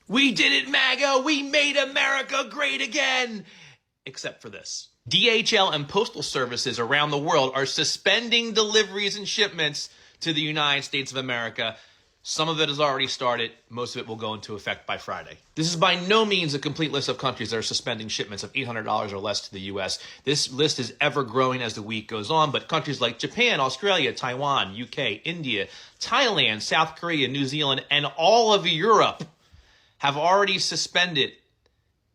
We did it, MAGA! We made America great again! Except for this. DHL and postal services around the world are suspending deliveries and shipments to the United States of America. Some of it has already started. Most of it will go into effect by Friday. This is by no means a complete list of countries that are suspending shipments of $800 or less to the U.S. This list is ever growing as the week goes on, but countries like Japan, Australia, Taiwan, UK, India, Thailand, South Korea, New Zealand, and all of Europe have already suspended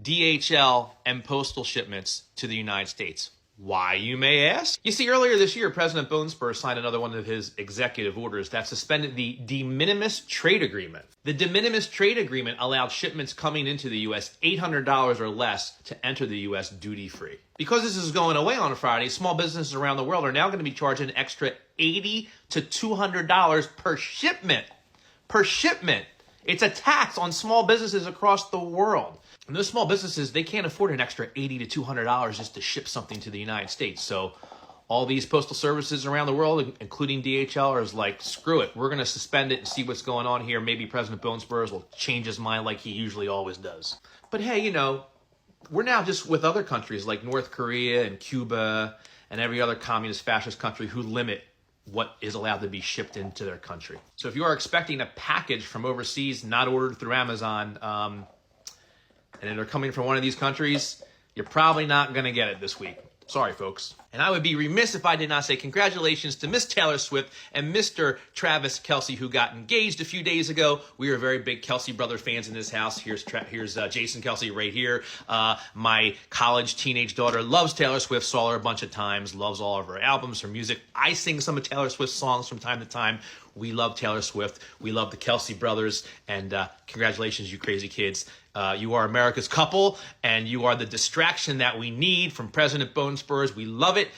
DHL and postal shipments to the United States. Why, you may ask? You see, earlier this year, President Bonespur signed another one of his executive orders that suspended the de minimis trade agreement. The de minimis trade agreement allowed shipments coming into the U.S. $800 or less to enter the U.S. duty-free. Because this is going away on Friday, small businesses around the world are now going to be charging an extra $80 to $200 per shipment. Per shipment. It's a tax on small businesses across the world. And those small businesses, they can't afford an extra $80 to $200 just to ship something to the United States. So all these postal services around the world, including DHL, are like, screw it. We're going to suspend it and see what's going on here. Maybe President Bonespurs will change his mind like he usually always does. But hey, you know, we're now just with other countries like North Korea and Cuba and every other communist fascist country who limit what is allowed to be shipped into their country. So if you are expecting a package from overseas not ordered through Amazon, and they're coming from one of these countries, you're probably not going to get it this week. Sorry, folks. And I would be remiss if I did not say congratulations to Miss Taylor Swift and Mr. Travis Kelce, who got engaged a few days ago. We are very big Kelce brother fans in this house. Here's Jason Kelce right here. My college teenage daughter loves Taylor Swift, saw her a bunch of times, loves all of her albums, her music. I sing some of Taylor Swift's songs from time to time. We love Taylor Swift. We love the Kelce brothers. And congratulations, you crazy kids. You are America's couple, and you are the distraction that we need from President Bonespurs. We love it.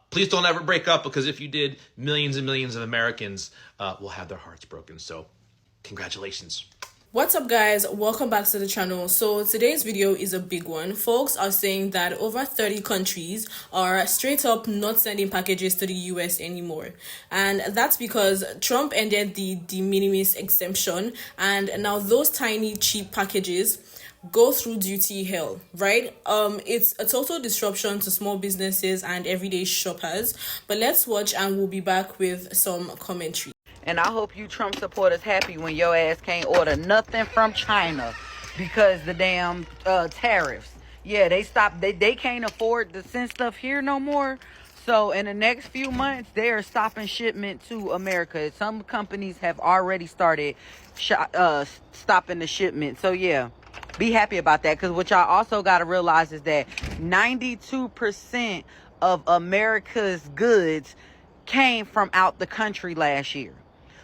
Please don't ever break up, because if you did, millions and millions of Americans will have their hearts broken. So congratulations. What's up, guys? Welcome back to the channel. So today's video is a big one. Folks are saying that over 30 countries are straight up not sending packages to the US anymore, and that's because Trump ended the de minimis exemption, and now those tiny cheap packages go through duty hell, right? It's a total disruption to small businesses and everyday shoppers. But let's watch, and we'll be back with some commentary. And I hope you Trump supporters happy when your ass can't order nothing from China because the damn tariffs. Yeah, they stopped. They can't afford to send stuff here no more. So in the next few months, they are stopping shipment to America. Some companies have already started stopping the shipment. So yeah, be happy about that, because what y'all also got to realize is that 92% of America's goods came from out the country last year.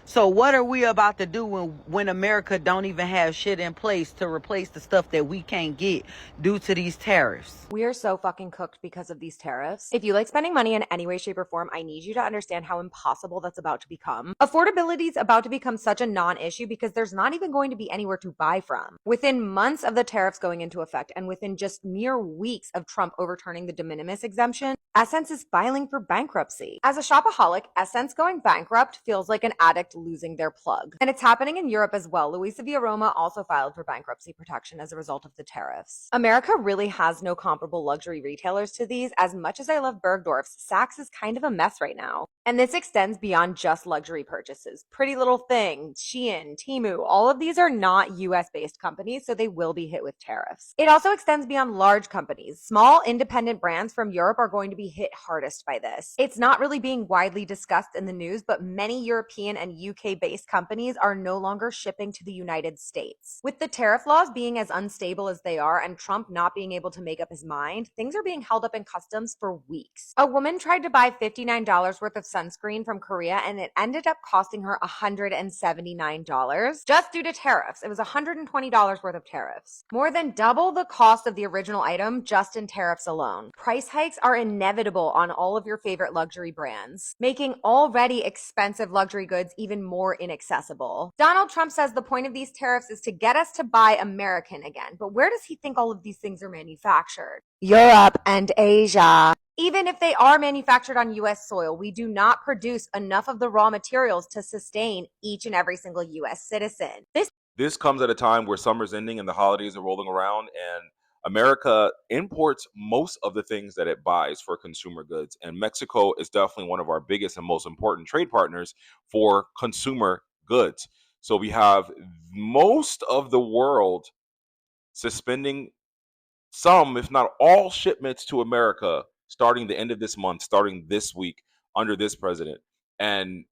So what are we about to do when America don't even have shit in place to replace the stuff that we can't get due to these tariffs? We are so fucking cooked because of these tariffs. If you like spending money in any way, shape, or form, I need you to understand how impossible that's about to become. Affordability is about to become such a non-issue because there's not even going to be anywhere to buy from. Within months of the tariffs going into effect, and within just mere weeks of Trump overturning the de minimis exemption, Essence is filing for bankruptcy. As a shopaholic, Essence going bankrupt feels like an addict losing their plug. And it's happening in Europe as well. Luisa Via Roma also filed for bankruptcy protection as a result of the tariffs. America really has no comparable luxury retailers to these. As much as I love Bergdorf's, Saks is kind of a mess right now. And this extends beyond just luxury purchases. Pretty Little Thing, Shein, Temu, all of these are not US-based companies, so they will be hit with tariffs. It also extends beyond large companies. Small independent brands from Europe are going to be hit hardest by this. It's not really being widely discussed in the news, but many European and UK-based companies are no longer shipping to the United States. With the tariff laws being as unstable as they are and Trump not being able to make up his mind, things are being held up in customs for weeks. A woman tried to buy $59 worth of sunscreen from Korea, and it ended up costing her $179 just due to tariffs. It was $120 worth of tariffs. More than double the cost of the original item just in tariffs alone. Price hikes are inevitable on all of your favorite luxury brands, making already expensive luxury goods even more inaccessible. Donald Trump says the point of these tariffs is to get us to buy American again. But where does he think all of these things are manufactured? Europe and Asia. Even if they are manufactured on US soil, we do not produce enough of the raw materials to sustain each and every single US citizen. This this comes at a time where summer's ending and the holidays are rolling around, and America imports most of the things that it buys for consumer goods. And Mexico is definitely one of our biggest and most important trade partners for consumer goods. So we have most of the world suspending some, if not all, shipments to America starting the end of this month, starting this week under this president. And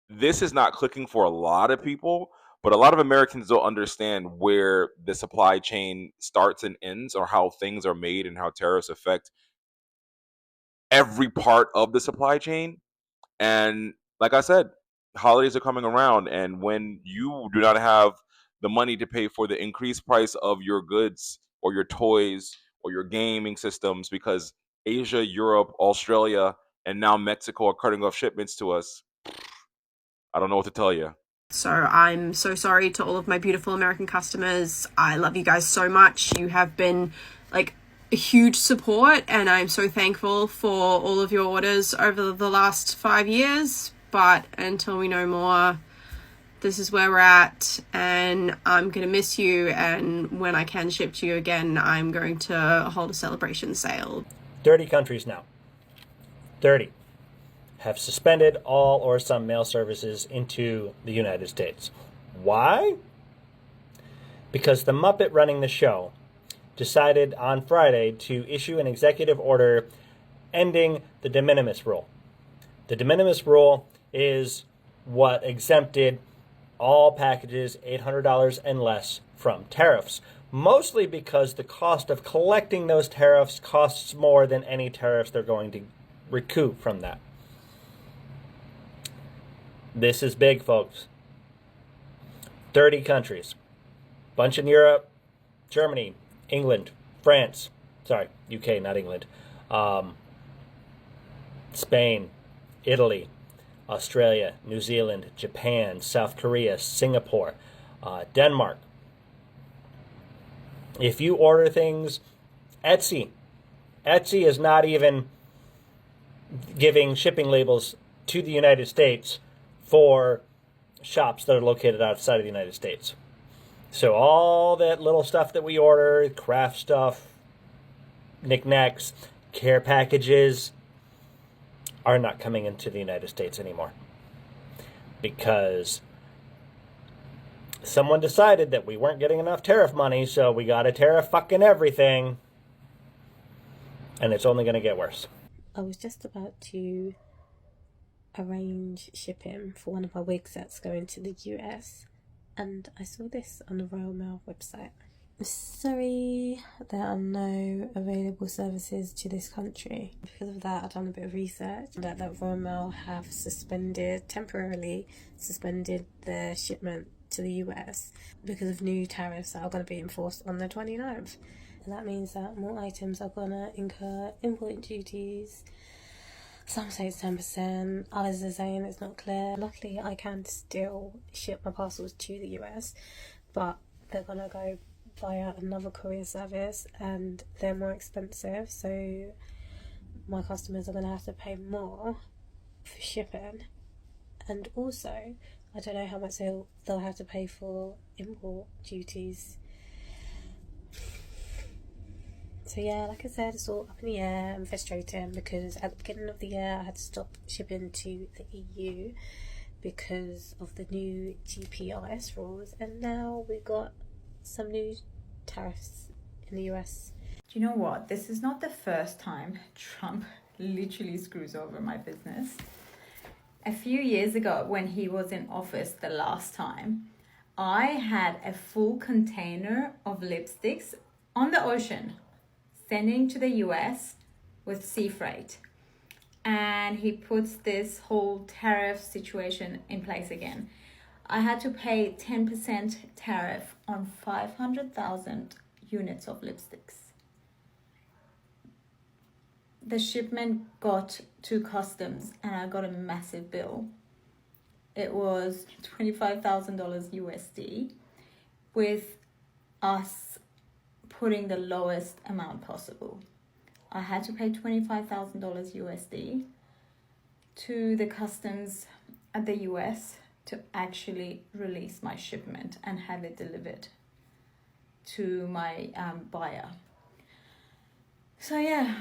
this is not clicking for a lot of people, but a lot of Americans don't understand where the supply chain starts and ends, or how things are made and how tariffs affect every part of the supply chain. And like I said, holidays are coming around, and when you do not have the money to pay for the increased price of your goods or your toys or your gaming systems, because Asia, Europe, Australia, and now Mexico are cutting off shipments to us, I don't know what to tell you. So I'm so sorry to all of my beautiful American customers. I love you guys so much. You have been like a huge support, and I'm so thankful for all of your orders over the last 5 years. But until we know more, this is where we're at, and I'm going to miss you. And when I can ship to you again, I'm going to hold a celebration sale. 30 countries now. 30. Have suspended all or some mail services into the United States. Why? Because the Muppet running the show decided on Friday to issue an executive order ending the de minimis rule. The de minimis rule is what exempted all packages $800 and less from tariffs, mostly because the cost of collecting those tariffs costs more than any tariffs they're going to recoup from that. This is big, folks. 30 countries. Bunch in Europe, Germany, England, France. Sorry, UK, not England. Spain, Italy, Australia, New Zealand, Japan, South Korea, Singapore, Denmark. If you order things, Etsy is not even giving shipping labels to the United States for shops that are located outside of the United States. So all that little stuff that we order, craft stuff, knickknacks, care packages, are not coming into the United States anymore. Because someone decided that we weren't getting enough tariff money, so we got to tariff fucking everything. And it's only going to get worse. I was just about to arrange shipping for one of my wigs that's going to the US, and I saw this on the Royal Mail website. Sorry, there are no available services to this country. Because of that, I've done a bit of research that Royal Mail have temporarily suspended their shipment to the US because of new tariffs that are going to be enforced on the 29th. And that means that more items are going to incur import duties. Some say it's 10%, others are saying it's not clear. Luckily, I can still ship my parcels to the US, but they're going to go via another courier service and they're more expensive, so my customers are going to have to pay more for shipping. And also, I don't know how much they'll have to pay for import duties. So yeah, like I said, it's all up in the air and frustrating because at the beginning of the year I had to stop shipping to the EU because of the new GPRS rules, and now we've got some new tariffs in the US. Do you know what? This is not the first time Trump literally screws over my business. A few years ago, when he was in office the last time, I had a full container of lipsticks on the ocean sending to the US with sea freight. And he puts this whole tariff situation in place again. I had to pay 10% tariff on 500,000 units of lipsticks. The shipment got to customs and I got a massive bill. It was $25,000 USD with us putting the lowest amount possible. I had to pay $25,000 USD to the customs at the US to actually release my shipment and have it delivered to my buyer. So yeah,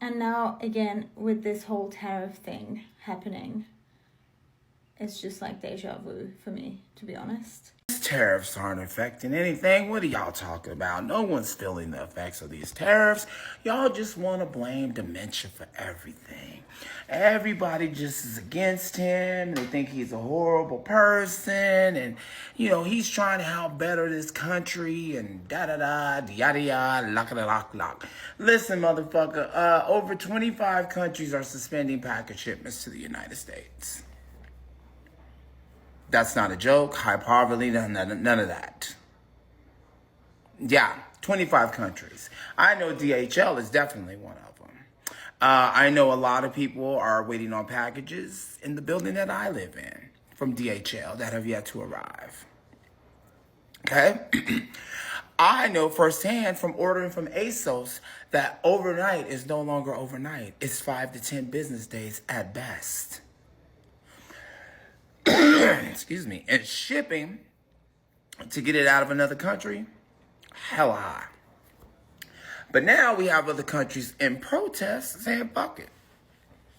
and now again with this whole tariff thing happening, it's just like deja vu for me, to be honest. Tariffs aren't affecting anything. What are y'all talking about? No one's feeling the effects of these tariffs. Y'all just want to blame dementia for everything. Everybody just is against him. They think he's a horrible person, and you know he's trying to help better this country and da da da yada yada lock lock lock. Listen, motherfucker. Over 25 countries are suspending package shipments to the United States. That's not a joke. Hyperbole, none of that. Yeah, 25 countries. I know DHL is definitely one of them. I know a lot of people are waiting on packages in the building that I live in from DHL that have yet to arrive. Okay? I know firsthand from ordering from ASOS that overnight is no longer overnight. It's 5 to 10 business days at best. Excuse me. And shipping to get it out of another country, hella high. But now we have other countries in protest saying, fuck it.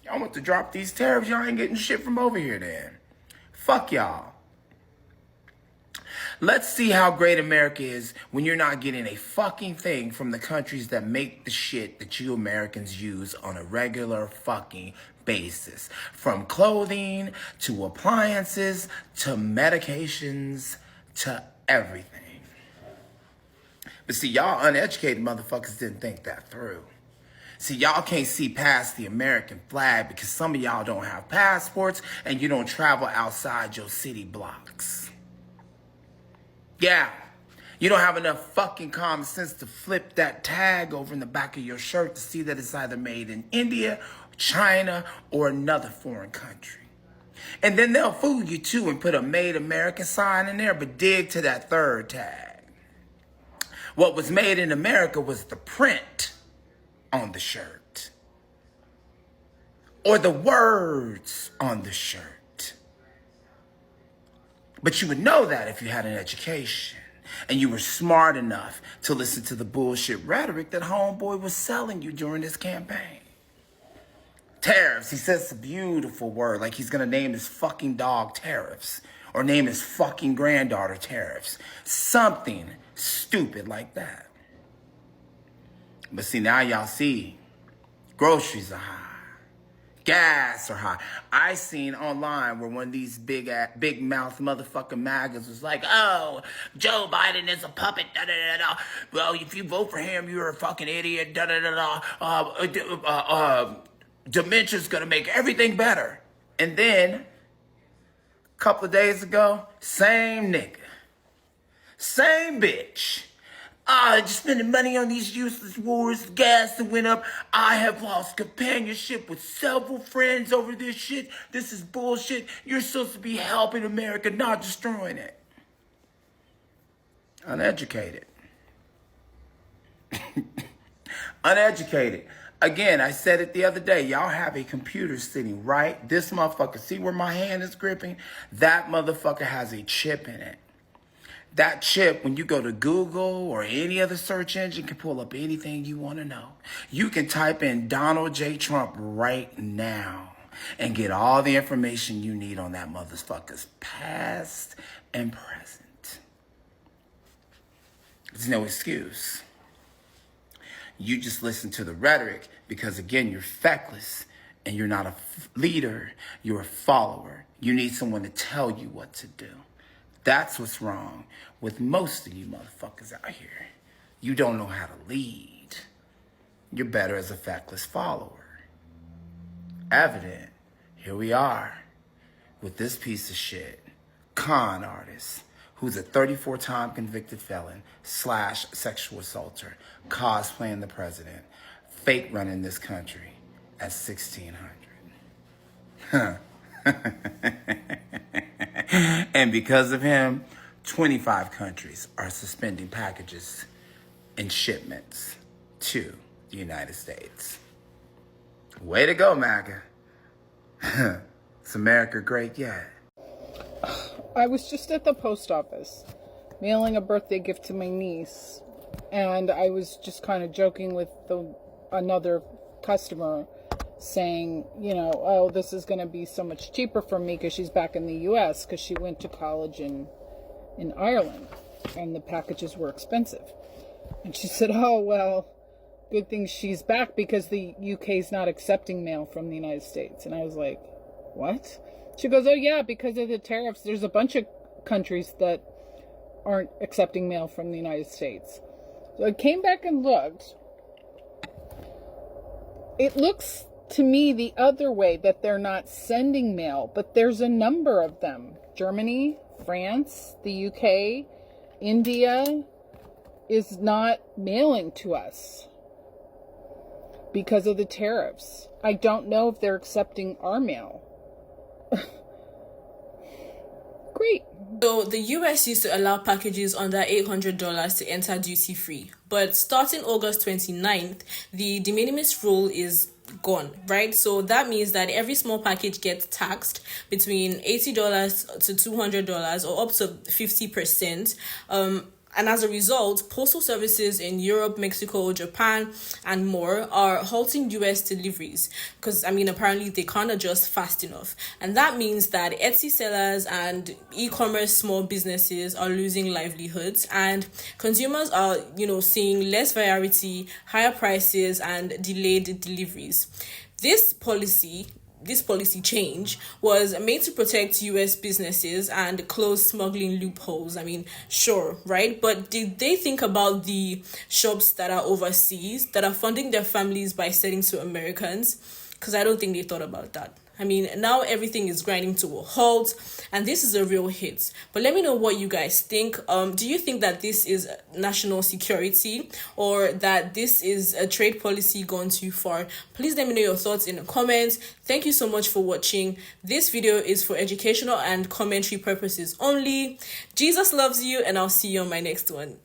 Y'all want to drop these tariffs, y'all ain't getting shit from over here then. Fuck y'all. Let's see how great America is when you're not getting a fucking thing from the countries that make the shit that you Americans use on a regular fucking basis. From clothing, to appliances, to medications, to everything. But see, y'all uneducated motherfuckers didn't think that through. See, y'all can't see past the American flag because some of y'all don't have passports and you don't travel outside your city blocks. Yeah, you don't have enough fucking common sense to flip that tag over in the back of your shirt to see that it's either made in India, China, or another foreign country. And then they'll fool you too and put a Made American sign in there, but dig to that third tag. What was made in America was the print on the shirt or the words on the shirt. But you would know that if you had an education and you were smart enough to listen to the bullshit rhetoric that homeboy was selling you during this campaign. Tariffs, he says a beautiful word, like he's gonna name his fucking dog Tariffs or name his fucking granddaughter Tariffs. Something stupid like that. But see, now y'all see, groceries are high. Gas are high. I seen online where one of these big mouth motherfucking MAGAs was like, oh, Joe Biden is a puppet, da da da da. Well, if you vote for him, you're a fucking idiot, da da da da. Dementia's gonna make everything better. And then, a couple of days ago, same nigga, same bitch. Just spending money on these useless wars, gas that went up. I have lost companionship with several friends over this shit. This is bullshit. You're supposed to be helping America, not destroying it. Uneducated. Uneducated. Again, I said it the other day. Y'all have a computer sitting right. This motherfucker, see where my hand is gripping? That motherfucker has a chip in it. That chip, when you go to Google or any other search engine, can pull up anything you want to know. You can type in Donald J. Trump right now and get all the information you need on that motherfucker's past and present. There's no excuse. You just listen to the rhetoric because, again, you're feckless and you're not a leader. You're a follower. You need someone to tell you what to do. That's what's wrong with most of you motherfuckers out here. You don't know how to lead. You're better as a feckless follower. Evident. Here we are with this piece of shit con artist who's a 34-time convicted felon / sexual assaulter, cosplaying the president, fake running this country at 1600. Huh. And because of him, 25 countries are suspending packages and shipments to the United States. Way to go, MAGA. Is America great yet? I was just at the post office mailing a birthday gift to my niece, and I was just kind of joking with another customer, saying, you know, oh, this is going to be so much cheaper for me because she's back in the U.S. because she went to college in Ireland, and the packages were expensive. And she said, oh, well, good thing she's back because the UK is not accepting mail from the United States. And I was like, what? She goes, oh, yeah, because of the tariffs, there's a bunch of countries that aren't accepting mail from the United States. So I came back and looked. It looks to me the other way, that they're not sending mail, but there's a number of them. Germany, France, the UK, India is not mailing to us because of the tariffs. I don't know if they're accepting our mail. Great. So the US used to allow packages under $800 to enter duty free, but starting August 29th, the de minimis rule is gone, right? So that means that every small package gets taxed between $80 to $200 or up to 50%. And as a result, postal services in Europe, Mexico, Japan, and more are halting US deliveries because, apparently they can't adjust fast enough. And that means that Etsy sellers and e-commerce small businesses are losing livelihoods, and consumers are, seeing less variety, higher prices, and delayed deliveries. This policy change was made to protect US businesses and close smuggling loopholes. Sure, right? But did they think about the shops that are overseas, that are funding their families by selling to Americans? Because I don't think they thought about that. Now everything is grinding to a halt, and this is a real hit. But let me know what you guys think. Do you think that this is national security, or that this is a trade policy gone too far? Please let me know your thoughts in the comments. Thank you so much for watching. This video is for educational and commentary purposes only. Jesus loves you, and I'll see you on my next one.